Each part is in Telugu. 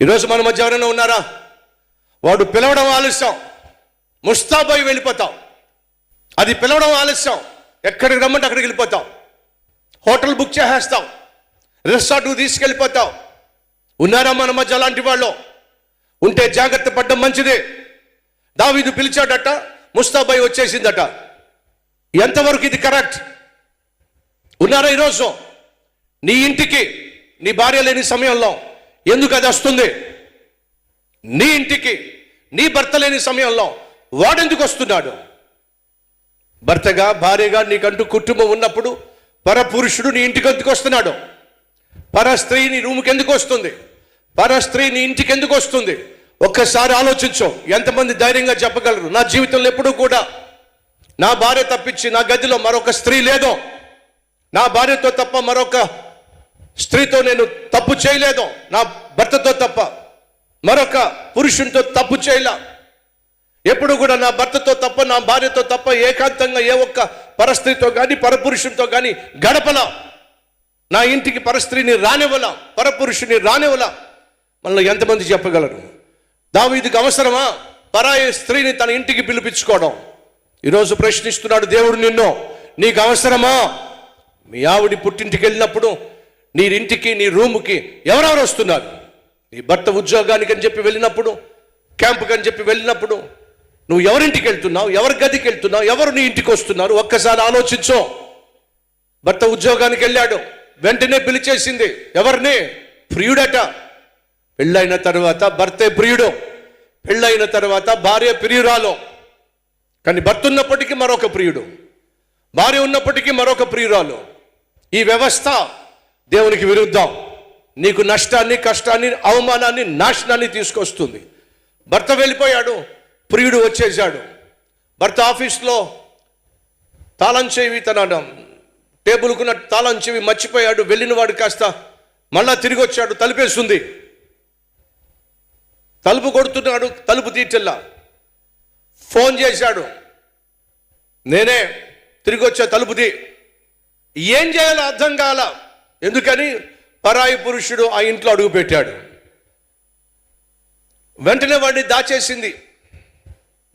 ఈరోజు మన మధ్య ఎవరైనా ఉన్నారా? వాడు పిలవడం ఆలస్యం, ముస్తాబోయి వెళ్ళిపోతాం. అది పిలవడం ఆలస్యం, ఎక్కడికి రమ్మంటే అక్కడికి వెళ్ళిపోతాం. హోటల్ బుక్ చేసేస్తాం, రిసార్ట్కు తీసుకెళ్ళిపోతాం. ఉన్నారా మన మధ్య అలాంటి వాళ్ళు? ఉంటే జాగ్రత్త పడ్డం మంచిదే. దావీదు పిలిచాడట, ముస్తాబాయి వచ్చేసిందట. ఎంతవరకు ఇది కరెక్ట్? ఉన్నారా ఈరోజు? నీ ఇంటికి నీ భార్య లేని సమయంలో ఎందుకు అది వస్తుంది? నీ ఇంటికి నీ భర్త లేని సమయంలో వాడెందుకు వస్తున్నాడు? భర్తగా భార్యగా నీకంటూ కుటుంబం ఉన్నప్పుడు పరపురుషుడు నీ ఇంటికి ఎందుకు వస్తున్నాడు? పర స్త్రీ నీ రూమ్కి ఎందుకు వస్తుంది? పర స్త్రీ నీ ఇంటికి ఎందుకు వస్తుంది? ఒక్కసారి ఆలోచించు. ఎంతమంది ధైర్యంగా చెప్పగలరు, నా జీవితంలో ఎప్పుడూ కూడా నా భార్య తప్పించి నా గదిలో మరొక స్త్రీ లేదు, నా భార్యతో తప్ప మరొక స్త్రీతో నేను తప్పు చేయలేదు, నా భర్తతో తప్ప మరొక పురుషునితో తప్పు చేయలే. ఎప్పుడు కూడా నా భర్తతో తప్ప నా భార్యతో తప్ప ఏకాంతంగా ఏ ఒక్క పరస్త్రీతో కానీ పరపురుషునితో కానీ గడపలా. నా ఇంటికి పరస్త్రీని రానివ్వలా, పరపురుషుని రానివ్వలా. మనలో ఎంతమంది చెప్పగలరు? దావీదుకి అవసరమా పరాయి స్త్రీని తన ఇంటికి పిలిపించుకోవడం? ఈరోజు ప్రశ్నిస్తున్నాడు దేవుడు నిన్ను, నీకు అవసరమా? మీ ఆవిడి పుట్టింటికి వెళ్ళినప్పుడు నీ ఇంటికి నీ రూముకి ఎవరెవరు వస్తున్నారు? నీ భర్త ఉద్యోగానికి అని చెప్పి వెళ్ళినప్పుడు, క్యాంపుకి అని చెప్పి వెళ్ళినప్పుడు నువ్వు ఎవరింటికి వెళ్తున్నావు? ఎవరి గదికి వెళ్తున్నావు? ఎవరు నీ ఇంటికి వస్తున్నారు? ఒక్కసారి ఆలోచించు. భర్త ఉద్యోగానికి వెళ్ళాడు, వెంటనే పిలిచేసింది ఎవరిని? ప్రియుడట. పెళ్ళైన తర్వాత భర్తే ప్రియుడు, పెళ్ళైన తర్వాత భార్య ప్రియురాలు. కానీ భర్త ఉన్నప్పటికీ మరొక ప్రియుడు, భార్య ఉన్నప్పటికీ మరొక ప్రియురాలు. ఈ వ్యవస్థ దేవునికి విరుద్ధం. నీకు నష్టాన్ని, కష్టాన్ని, అవమానాన్ని, నాశనాన్ని తీసుకొస్తుంది. భర్త వెళ్ళిపోయాడు, ప్రియుడు వచ్చేసాడు. భర్త ఆఫీస్లో తాళం చెవి, తన టేబుల్కున్న తాళం చెవి మర్చిపోయాడు. వెళ్ళిన వాడు కాస్త మళ్ళా తిరిగి వచ్చాడు, తలుపేస్తుంది. తలుపు కొడుతున్నాడు, తలుపు తీర్చల్లా. ఫోన్ చేశాడు, నేనే తిరిగి వచ్చా, తలుపు తీ. ఏం చేయాలో అర్థం కాల. ఎందుకని? పరాయి పురుషుడు ఆ ఇంట్లో అడుగు పెట్టాడు. వెంటనే వాడిని దాచేసింది,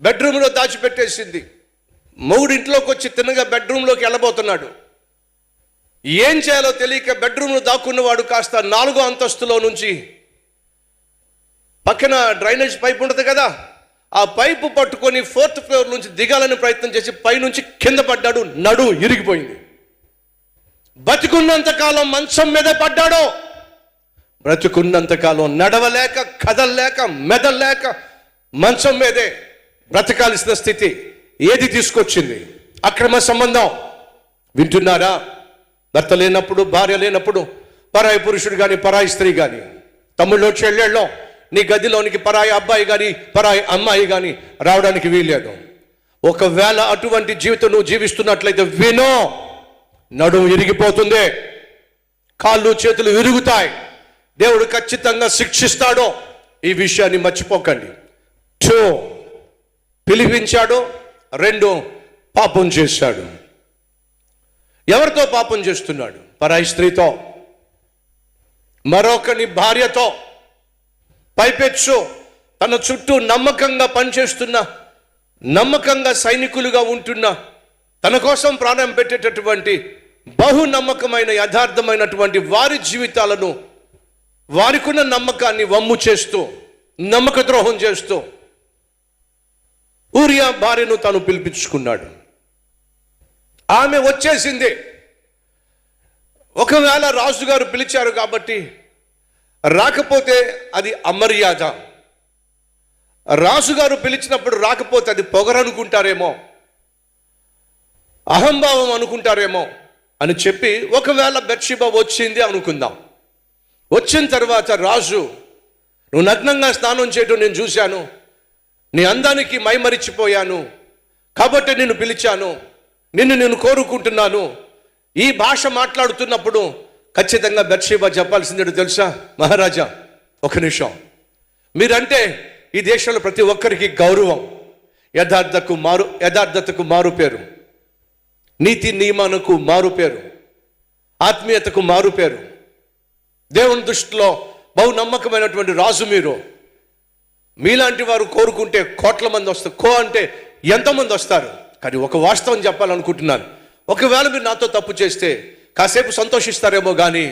బెడ్రూమ్లో దాచిపెట్టేసింది. మొగుడు ఇంట్లోకి వచ్చి తిన్నగా బెడ్రూమ్లోకి వెళ్ళబోతున్నాడు. ఏం చేయాలో తెలియక బెడ్రూమ్లో దాక్కున్నవాడు కాస్త 4వ అంతస్తులో నుంచి పక్కన డ్రైనేజ్ పైప్ ఉంటుంది కదా, ఆ పైపు పట్టుకొని 4th ఫ్లోర్ నుంచి దిగాలని ప్రయత్నం చేసి పైనుంచి కింద పడ్డాడు. నడుము ఇరిగిపోయింది. బతికున్నంతకాలం మంచం మీద పడ్డాడు. బ్రతుకున్నంతకాలం నడవలేక, కదలలేక, మెదలలేక మంచం మీదే బ్రతకాల్సిన స్థితి ఏది తీసుకొచ్చింది? అక్రమ సంబంధం. వింటున్నారా? భర్త లేనప్పుడు, భార్య లేనప్పుడు పరాయి పురుషుడు కానీ పరాయి స్త్రీ కానీ, తమ్ముళ్ళు చెల్లెళ్ళో నీ గదిలోనికి పరాయి అబ్బాయి కానీ పరాయి అమ్మాయి కానీ రావడానికి వీల్లేదు. ఒకవేళ అటువంటి జీవితం నువ్వు జీవిస్తున్నట్లయితే వినో, నడుము ఇరిగిపోతుంది, కాళ్ళు చేతులు విరుగుతాయి, దేవుడు ఖచ్చితంగా శిక్షిస్తాడో. ఈ విషయాన్ని మర్చిపోకండి. 2 పిలిపించాడు, 2 పాపం చేశాడు. ఎవరితో పాపం చేస్తున్నాడు? పరాయి స్త్రీతో, మరొకని భార్యతో. పైపెచ్చు తన చుట్టూ నమ్మకంగా పనిచేస్తున్న, నమ్మకంగా సైనికులుగా ఉంటున్న, తన కోసం ప్రాణం పెట్టేటటువంటి బహు నమ్మకమైన యథార్థమైనటువంటి వారి జీవితాలను, వారికున్న నమ్మకాన్ని వమ్ము చేస్తూ, నమ్మక ద్రోహం చేస్తూ ఊరియా భార్యను తాను పిలిపించుకున్నాడు. ఆమె వచ్చేసింది. ఒకవేళ రాజుగారు పిలిచారు కాబట్టి రాకపోతే అది అమర్యాద. రాజుగారు పిలిచినప్పుడు రాకపోతే అది పొగరనుకుంటారేమో, అహంభావం అనుకుంటారేమో అని చెప్పి ఒకవేళ బెత్షెబా వచ్చింది అనుకుందాం. వచ్చిన తర్వాత రాజు, నువ్వు నగ్నంగా స్నానం చేయడం నేను చూశాను, నీ అందానికి మైమరిచిపోయాను కాబట్టి నిన్ను పిలిచాను, నిన్ను నేను కోరుకుంటున్నాను. ఈ భాష మాట్లాడుతున్నప్పుడు ఖచ్చితంగా బెత్షెబా చెప్పాల్సిందే తెలుసా? మహారాజా, ఒక నిమిషం, మీరంటే ఈ దేశంలో ప్రతి ఒక్కరికి గౌరవం, యథార్థతకు మారు పేరు, నీతి నియమానికి మారు పేరు, ఆత్మీయతకు మారు పేరు. దేవుని దృష్టిలో బహు నమ్మకమైనటువంటి రాజు మీరు. మీలాంటి వారు కోరుకుంటే కోట్ల మంది వస్తారు. అంటే ఎంతమంది వస్తారు? కానీ ఒక వాస్తవం చెప్పాలనుకుంటున్నాను. ఒకవేళ మీరు నాతో తప్పు చేస్తే కాసేపు సంతోషిస్తారేమో కానీ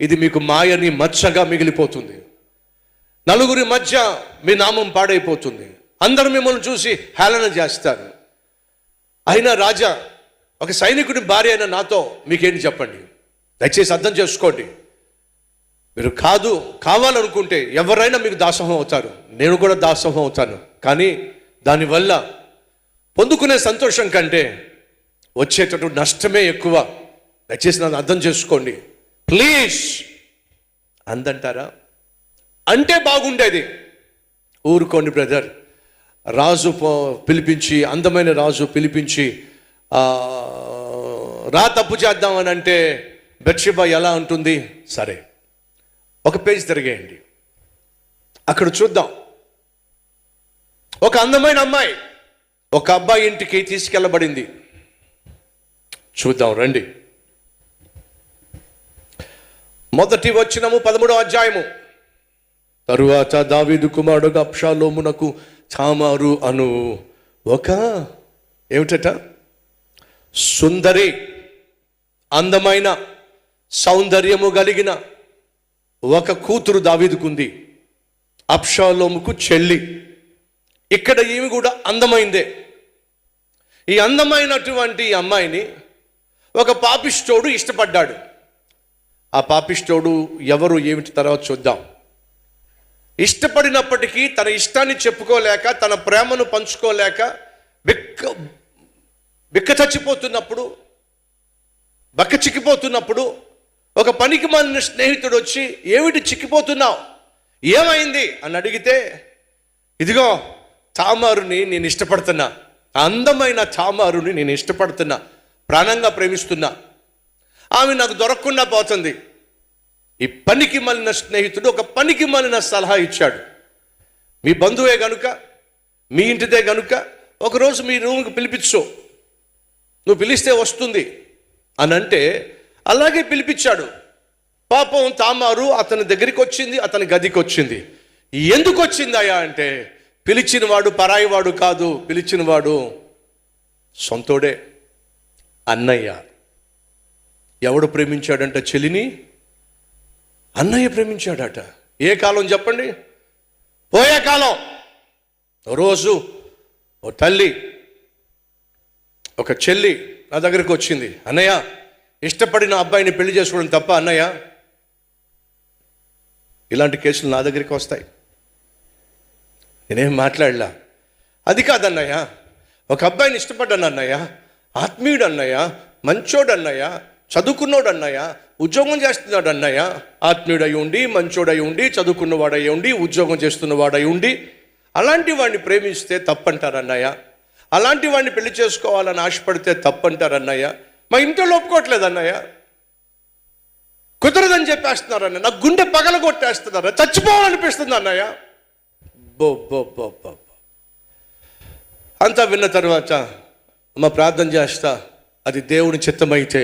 ఇది మీకు మాయని మచ్చగా మిగిలిపోతుంది. నలుగురి మధ్య మీ నామం పాడైపోతుంది. అందరూ మిమ్మల్ని చూసి హేళన చేస్తారు. అయినా రాజా, ఒక సైనికుడి భార్య అయిన నాతో మీకేంటి చెప్పండి. దయచేసి అర్థం చేసుకోండి. మీరు కావాలనుకుంటే ఎవరైనా మీకు దాసోహం అవుతారు, నేను కూడా దాసోహం అవుతాను. కానీ దానివల్ల పొందుకునే సంతోషం కంటే వచ్చేటటువంటి నష్టమే ఎక్కువ. దయచేసి నన్ను అర్థం చేసుకోండి ప్లీజ్. అందంటారా? అంటే బాగుండేది. ఊరుకోండి బ్రదర్. రాజు పిలిపించి, అందమైన రాజు పిలిపించి రా తప్పు చేద్దామని అంటే బెత్షెబా ఎలా ఉంటుంది? సరే, ఒక పేజ్ తిరిగేయండి, అక్కడ చూద్దాం. ఒక అందమైన అమ్మాయి ఒక అబ్బాయి ఇంటికి తీసుకెళ్ళబడింది. చూద్దాం రండి. మొదటి వచనము 13వ అధ్యాయము. తరువాత దావీదు కుమారుడు అబ్షాలోమునకు తామారు అను ఒక ఏమిటట సుందరి, అందమైన సౌందర్యము కలిగిన ఒక కూతురు దావీదుకుంది. అబ్షాలోముకు చెల్లి. ఇక్కడ ఈమె కూడా అందమైందే. ఈ అందమైనటువంటి అమ్మాయిని ఒక పాపిష్టోడు ఇష్టపడ్డాడు. ఆ పాపిష్టోడు ఎవరు ఏమిటి తర్వాత చూద్దాం. ఇష్టపడినప్పటికీ తన ఇష్టాన్ని చెప్పుకోలేక, తన ప్రేమను పంచుకోలేక బిక్క చచ్చిపోతున్నప్పుడు, బక్క చిక్కిపోతున్నప్పుడు ఒక పనికి మాలిన స్నేహితుడు వచ్చి, ఏమిటి చిక్కిపోతున్నావు, ఏమైంది అని అడిగితే, ఇదిగో తామారుని నేను ఇష్టపడుతున్నా, అందమైన తామారుని నేను ఇష్టపడుతున్నా, ప్రాణంగా ప్రేమిస్తున్నా, ఆమె నాకు దొరకకుండా పోతుంది. ఈ పనికి మాలిన స్నేహితుడు ఒక పనికి మాలిన సలహా ఇచ్చాడు. మీ బంధువే గనుక, మీ ఇంటిదే గనుక ఒకరోజు మీ రూమ్కి పిలిపించు, నువ్వు పిలిస్తే వస్తుంది అని అంటే అలాగే పిలిపించాడు. పాపం తామారు అతని దగ్గరికి వచ్చింది, అతని గదికి వచ్చింది. ఎందుకు వచ్చిందయ్యా అంటే, పిలిచినవాడు పరాయివాడు కాదు, పిలిచినవాడు సొంతోడే, అన్నయ్య. ఎవడు ప్రేమించాడంట చెల్లిని? అన్నయ్య ప్రేమించాడట. ఏ కాలం చెప్పండి? పోయే కాలం. రోజు ఓ తల్లి, ఒక చెల్లి నా దగ్గరికి వచ్చింది, అన్నయ్య ఇష్టపడిన అబ్బాయిని పెళ్లి చేసుకోవడం తప్ప అన్నయ్య? ఇలాంటి కేసులు నా దగ్గరికి వస్తాయి. నేనేం మాట్లాడలా. అది కాదన్నయ్య, ఒక అబ్బాయిని ఇష్టపడ్డాను అన్నయ్య, ఆత్మీయుడు అన్నయ్య, మంచోడు అన్నయ్య, చదువుకున్నోడు అన్నయ్య, ఉద్యోగం చేస్తున్నాడు అన్నయ్య, ఆత్మీయుడై ఉండి, మంచోడై ఉండి, చదువుకున్నవాడై ఉండి, ఉద్యోగం చేస్తున్నవాడై ఉండి, అలాంటి వాడిని ప్రేమిస్తే తప్పంటారు అన్నయ్య, అలాంటి వాడిని పెళ్లి చేసుకోవాలని ఆశపడితే తప్పంటారు అన్నయ్య, మా ఇంట్లో ఒప్పుకోవట్లేదు అన్నయ్య, కుదరదని చెప్పేస్తున్నారు అన్నయ్య, నాకు గుండె పగల కొట్టేస్తున్నారు, చచ్చిపోవాలనిపిస్తుంది అన్నయ్య. బో బో బో బో అంతా విన్న తర్వాత మా ప్రార్థన చేస్తా, అది దేవుని చిత్తమైతే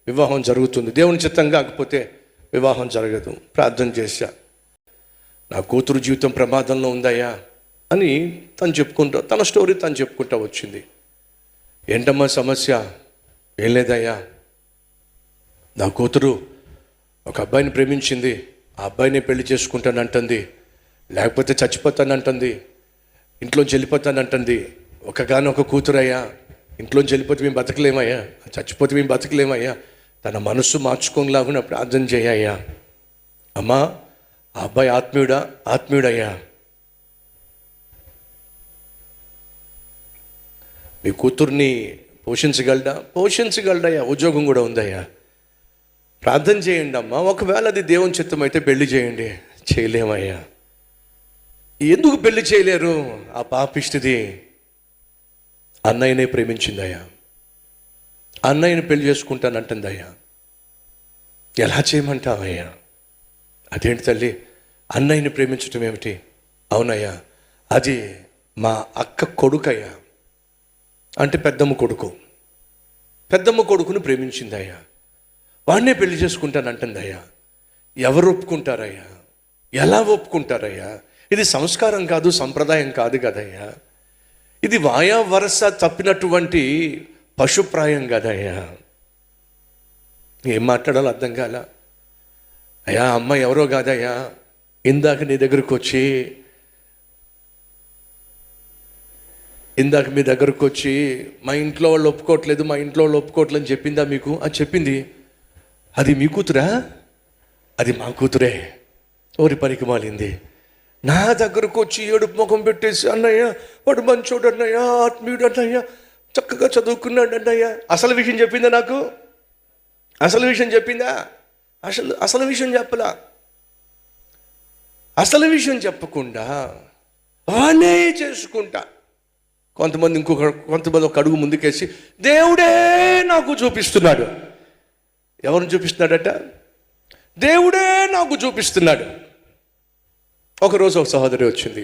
వివాహం జరుగుతుంది, దేవుని చిత్తం కాకపోతే వివాహం జరగదు. ప్రార్థన చేశా, నా కూతురు జీవితం ప్రమాదంలో ఉందయ్యా అని తను చెప్పుకుంటా, తన స్టోరీ తను చెప్పుకుంటా వచ్చింది. ఏంటమ్మా సమస్య? ఏం లేదయ్యా, నా కూతురు ఒక అబ్బాయిని ప్రేమించింది, ఆ అబ్బాయిని పెళ్లి చేసుకుంటానంటుంది, లేకపోతే చచ్చిపోతానంటుంది, ఇంట్లోంచి వెళ్ళిపోతానంటుంది. ఒకగానొక కూతురయ్యా, ఇంట్లోంచి వెళ్ళిపోతే మేము బతకలేమయ్యా, చచ్చిపోతే మేము బతకలేమయ్యా, తన మనస్సు మార్చుకోలాగా ప్రార్థన చేయ్యా. అమ్మా, ఆ అబ్బాయి ఆత్మీయుడయ్యా, మీ కూతుర్ని పోషించగలడయ్యా, ఉద్యోగం కూడా ఉందయ్యా, ప్రార్థన చేయండి అమ్మా, ఒకవేళ అది దేవుని చిత్తం అయితే పెళ్లి చేయండి. చేయలేమయ్యా. ఎందుకు పెళ్లి చేయలేరు? ఆ పాపిష్టిది అన్నయ్యనే ప్రేమించిందయ్యా, అన్నయ్యని పెళ్లి చేసుకుంటానంటుందయ్యా, ఎలా చేయమంటావయ్యా? అదేంటి తల్లి, అన్నయ్యని ప్రేమించటం ఏమిటి? అవునయ్యా, అది మా అక్క కొడుకయ్యా, అంటే పెద్దమ్మ కొడుకుని ప్రేమించిందయ్యా, వాడినే పెళ్లి చేసుకుంటానంటుందయ్యా. ఎవరు ఒప్పుకుంటారయ్యా? ఎలా ఒప్పుకుంటారయ్యా? ఇది సంస్కారం కాదు, సంప్రదాయం కాదు కదయ్యా. ఇది వాయా వరస తప్పినటువంటి పశుప్రాయం కదయ్యా. ఏం మాట్లాడాలో అర్థం కాల. అయ్యా అమ్మ ఎవరో కాదయ్యా, ఇందాక నీ దగ్గరకు వచ్చి మీ దగ్గరకు వచ్చి మా ఇంట్లో వాళ్ళు ఒప్పుకోవట్లేదు, మా ఇంట్లో వాళ్ళు ఒప్పుకోవట్లేదు అని చెప్పిందా మీకు? అది చెప్పింది. అది మీ కూతురా? అది మా కూతురే. ఓరి పనికి మాలింది. నా దగ్గరకు వచ్చి ఏడుపు ముఖం పెట్టేసి, అన్నయ్య వాడు మంచోడు అన్నయ్య, ఆత్మీయుడు అన్నయ్య, చక్కగా చదువుకున్నాడు అన్నయ్య. అసలు విషయం చెప్పిందా నాకు? అసలు విషయం చెప్పిందా? అసలు విషయం చెప్పలా. అసలు విషయం చెప్పకుండా వానే చేసుకుంటా. కొంతమంది ఒక అడుగు ముందుకేసి దేవుడే నాకు చూపిస్తున్నాడు. ఎవరిని చూపిస్తున్నాడట? దేవుడే నాకు చూపిస్తున్నాడు. ఒకరోజు ఒక సహోదరి వచ్చింది.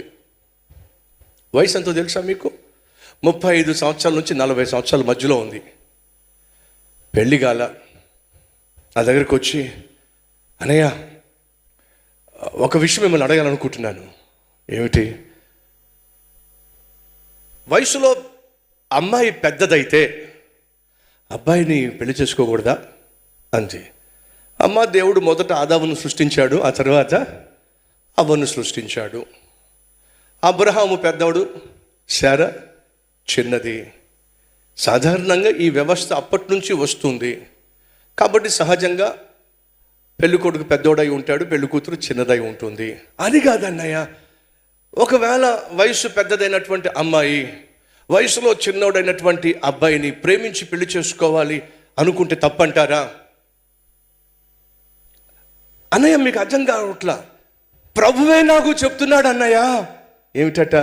వయసు ఎంతో తెలుసా మీకు? 35 సంవత్సరాల నుంచి 40 సంవత్సరాల మధ్యలో ఉంది. పెళ్లి కాల. నా దగ్గరికి వచ్చి, అన్నయ్య ఒక విషయం మిమ్మల్ని అడగాలనుకుంటున్నాను. ఏమిటి? వయసులో అమ్మాయి పెద్దదైతే అబ్బాయిని పెళ్లి చేసుకోకూడదా అంది. అమ్మ, దేవుడు మొదట ఆదామును సృష్టించాడు, ఆ తర్వాత అవ్వను సృష్టించాడు. అబ్రహాము పెద్దవాడు, శారా చిన్నది. సాధారణంగా ఈ వ్యవస్థ అప్పటి నుంచి వస్తుంది కాబట్టి సహజంగా పెళ్లి కొడుకు పెద్దోడై ఉంటాడు, పెళ్లి కూతురు చిన్నదై ఉంటుంది. అది కాదన్నయ్య, ఒకవేళ వయసు పెద్దదైనటువంటి అమ్మాయి వయసులో చిన్నోడైనటువంటి అబ్బాయిని ప్రేమించి పెళ్లి చేసుకోవాలి అనుకుంటే తప్పంటారా? అన్నయ్య మీకు అర్థం కావట్లా. ప్రభువే నాకు చెప్తున్నాడు అన్నయ్య. ఏమిటట?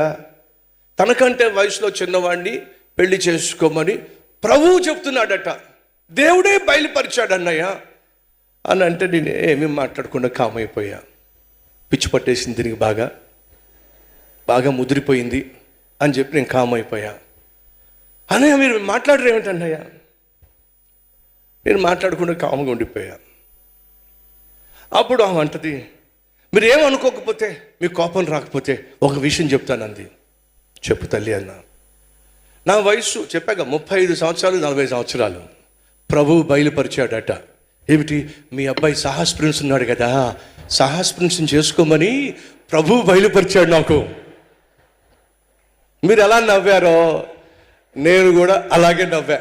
తనకంటే వయసులో చిన్నవాడిని పెళ్లి చేసుకోమని ప్రభువు చెప్తున్నాడట. దేవుడే బయలుపరిచాడు అన్నయ్య అని అంటే నేను ఏమీ మాట్లాడకుండా కామైపోయా. పిచ్చి పట్టేసింది దీనికి, బాగా ముదిరిపోయింది అని చెప్పి నేను కామైపోయా. అన్నయ్య మీరు మాట్లాడరు ఏమిటి అన్నయ్య? నేను మాట్లాడకుండా కామగా ఉండిపోయా. అప్పుడు ఆమె అంటది, మీరు ఏమనుకోకపోతే, మీ కోపం రాకపోతే ఒక విషయం చెప్తానంది. చెప్పు తల్లి అన్న. నా వయసు చెప్పాక 35 సంవత్సరాలు 40 సంవత్సరాలు. ప్రభువు బయలుపరిచాడట. ఏమిటి? మీ అబ్బాయి సాహస్ ప్రిన్స్ ఉన్నాడు కదా, సాహస్ ప్రిన్స్ని చేసుకోమని ప్రభువు బయలుపరిచాడు నాకు. మీరు ఎలా నవ్వారో నేను కూడా అలాగే నవ్వా.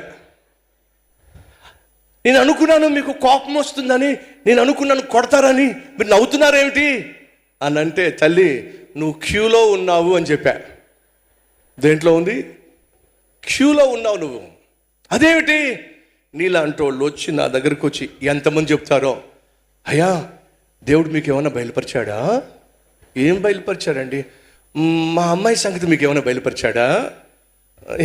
నేను అనుకున్నాను మీకు కోపం వస్తుందని, నేను అనుకున్నాను కొడతారని, మీరు నవ్వుతున్నారేమిటి అని అంటే, తల్లి నువ్వు క్యూలో ఉన్నావు అని చెప్పా. దేంట్లో ఉంది? క్యూలో ఉన్నావు నువ్వు. అదేమిటి? నీలాంటి వాళ్ళు వచ్చి నా దగ్గరకు వచ్చి ఎంతమంది చెప్తారో, అయ్యా దేవుడు మీకు ఏమైనా బయలుపరిచాడా? ఏం బయలుపరిచాడండి? మా అమ్మాయి సంగతి మీకు ఏమైనా బయలుపరిచాడా?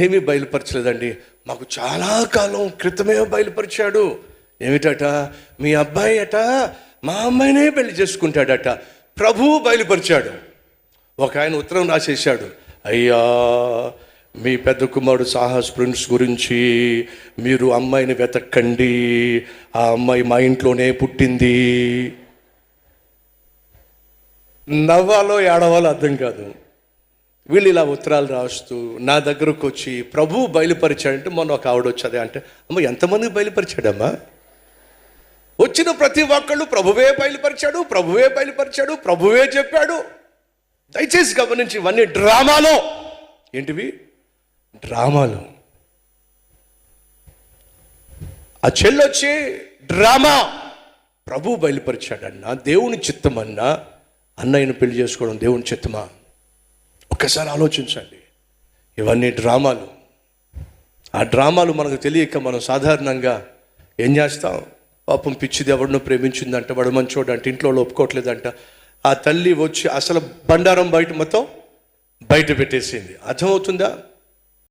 ఏమీ బయలుపరచలేదండి. మాకు చాలా కాలం క్రితమే బయలుపరిచాడు. ఏమిటట? మీ అబ్బాయి అట మా అమ్మాయినే పెళ్లి చేసుకుంటాడట. ప్రభువు బయలుపరిచాడు. ఒక ఆయన ఉత్తరం రాసేశాడు, అయ్యా మీ పెద్ద కుమారుడు సాహస్ ప్రిన్స్ గురించి మీరు అమ్మాయిని వెతక్కండి, ఆ అమ్మాయి మా ఇంట్లోనే పుట్టింది. నవ్వాలో ఏడవాలో అర్థం కాదు. వీళ్ళు ఇలా ఉత్తరాలు రాస్తూ నా దగ్గరకు వచ్చి ప్రభువు బయలుపరిచాడంటే, మొన్న ఒక ఆవిడ వచ్చేది అంటే, అమ్మ ఎంతమందికి బయలుపరిచాడమ్మా? వచ్చిన ప్రతి ఒక్కళ్ళు ప్రభువే బయలుపరిచాడు, ప్రభువే బయలుపరిచాడు, ప్రభువే చెప్పాడు. దయచేసి గమనించి, ఇవన్నీ డ్రామాలో. ఏంటివి? డ్రామాలు. ఆ చెల్లొచ్చి డ్రామా. ప్రభువు బయలుపరిచాడన్నా, దేవుని చిత్తమన్నా అన్నయ్యను పెళ్లి చేసుకోవడం దేవుని చిత్తమా? ఒక్కసారి ఆలోచించండి. ఇవన్నీ డ్రామాలు. ఆ డ్రామాలు మనకు తెలియక మనం సాధారణంగా ఏం చేస్తాం? పాపం పిచ్చిది ఎవరినో ప్రేమించిందంట, వాడు మంచోడు అంటే, ఇంట్లో ఒప్పుకోవట్లేదంట. ఆ తల్లి వచ్చి అసలు బండారం మొత్తం బయట పెట్టేసింది. అర్థమవుతుందా?